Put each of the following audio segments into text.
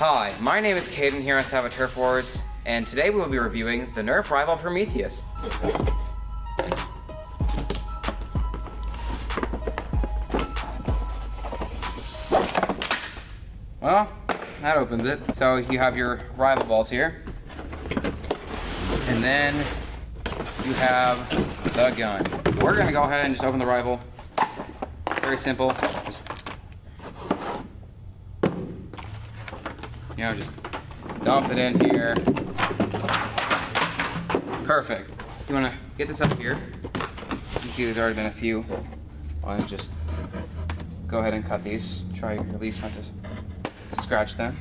Hi, my name is Caden here on Savage Turf Wars, and today we will be reviewing the Nerf Rival Prometheus. Well, that opens it. So you have your rival balls here, and then you have the gun. We're gonna go ahead and just open the rival. Very simple. Just dump it in here. Perfect. You want to get this up here. You can see there's already been a few. I'll just go ahead and cut these. Try at least not to scratch them.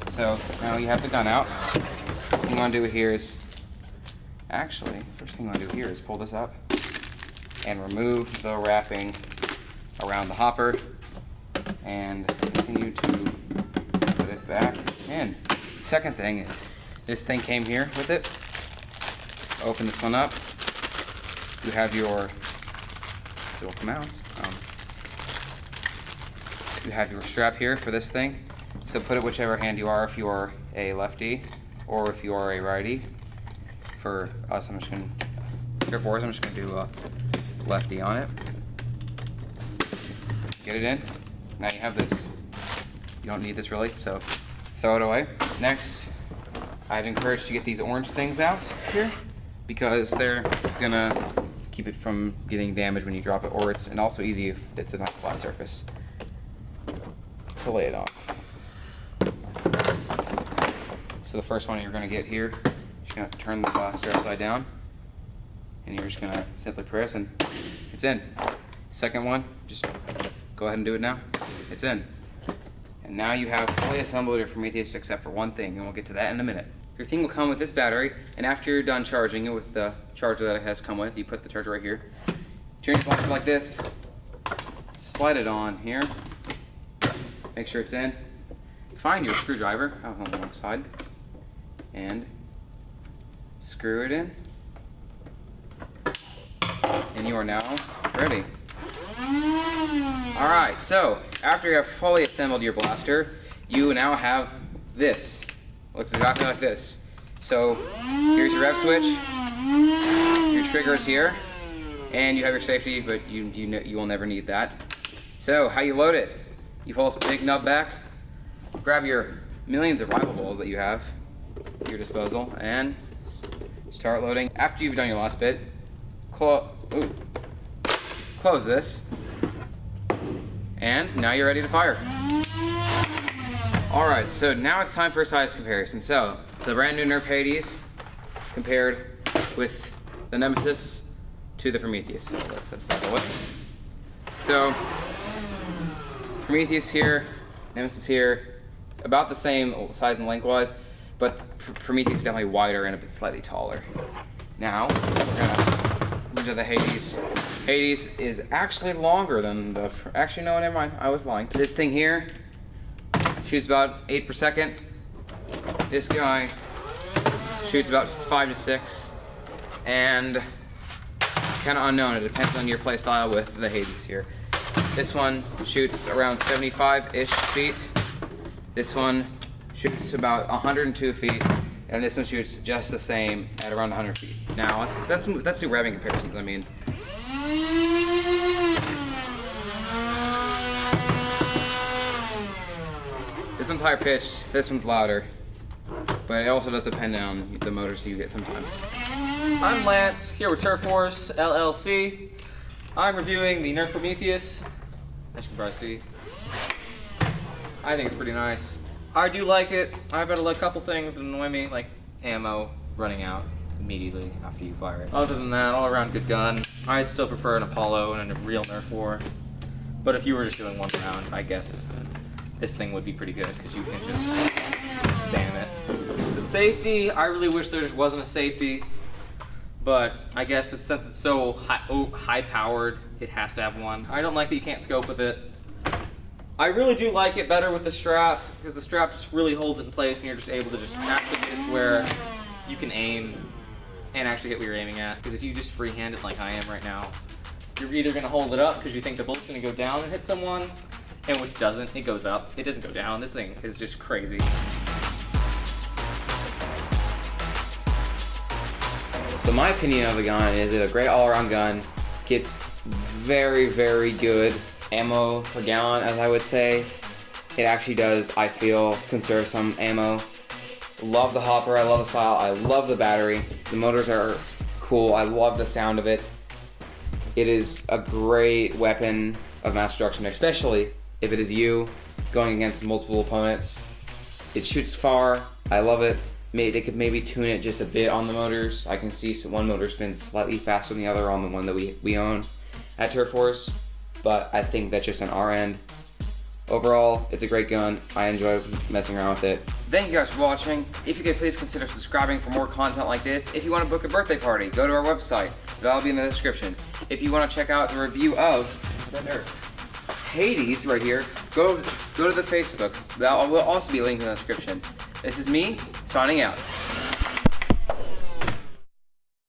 So now you have the gun out. First thing you want to do here is, actually, first thing you want to do here is pull this up and remove the wrapping around the hopper and continue to put it back in. Second thing is, this thing came here with it. Open this one up. You have your, it will come out. You have your strap here for this thing. So put it whichever hand you are, if you are a lefty or if you are a righty. For us, I'm just gonna do a lefty on it. Get it in. Now you have this. You don't need this really, so throw it away. Next, I'd encourage to get these orange things out here because they're gonna keep it from getting damaged when you drop it, and also easy if it's a nice flat surface to lay it on. So the first one you're gonna get here, you're just gonna turn the blaster upside down, and you're just gonna simply press and it's in. Second one, just go ahead and do it now. It's in. And now you have fully assembled your Prometheus except for one thing, and we'll get to that in a minute. Your thing will come with this battery, and after you're done charging it with the charger that it has come with, you put the charger right here. Turn your blaster like this, slide it on here, make sure it's in. Find your screwdriver on the wrong side, and screw it in. And you are now ready. Alright, so after you have fully assembled your blaster, you now have this. Looks exactly like this. So here's your rev switch, your triggers here, and you have your safety, but you will never need that. So how you load it? You pull this big nut back, grab your millions of rival balls that you have at your disposal, and start loading. After you've done your last bit, close this. And now you're ready to fire. Alright, so now it's time for a size comparison. So, the brand new Nerf Hades compared with the Nemesis to the Prometheus. So let's set that away. So, Prometheus here, Nemesis here, about the same size and lengthwise, but Prometheus is definitely wider and a bit slightly taller. Now, we're gonna move to the Hades. Hades is actually longer than the... Actually, no, never mind. I was lying. This thing here shoots about 8 per second. This guy shoots about 5 to 6. And kind of unknown. It depends on your play style with the Hades here. This one shoots around 75-ish feet. This one shoots about 102 feet. And this one shoots just the same at around 100 feet. Now, let's do revving comparisons, I mean. This one's higher pitched, this one's louder, but it also does depend on the motors you get sometimes. I'm Lance, here with Turf Wars LLC. I'm reviewing the Nerf Prometheus. As you can probably see, I think it's pretty nice. I do like it. I've had a couple things that annoy me, like ammo running out immediately after you fire it. Other than that, all around good gun. I'd still prefer an Apollo and a real Nerf war. But if you were just doing one round, I guess this thing would be pretty good because you can just spam it. The safety, I really wish there just wasn't a safety, but I guess since it's so high powered, it has to have one. I don't like that you can't scope with it. I really do like it better with the strap because the strap just really holds it in place and you're just able to just activate it where you can aim and actually hit what you're aiming at. Because if you just freehand it like I am right now, you're either going to hold it up because you think the bullet's going to go down and hit someone, and when it doesn't, it goes up. it doesn't go down. This thing is just crazy. So my opinion of the gun is it a great all-around gun. Gets very, very good ammo per gallon, as I would say. It actually does, I feel, conserve some ammo. Love the hopper, I love the style, I love the battery. The motors are cool, I love the sound of it. It is a great weapon of mass destruction, especially if it is you going against multiple opponents. It shoots far, I love it. They could maybe tune it just a bit on the motors. I can see one motor spins slightly faster than the other on the one that we own at Turf Force, but I think that's just on our end. Overall, it's a great gun. I enjoy messing around with it. Thank you guys for watching. If you could please consider subscribing for more content like this. If you want to book a birthday party, go to our website. That'll be in the description. If you want to check out the review of Hades right here, go to the Facebook. That will also be linked in the description. This is me, signing out.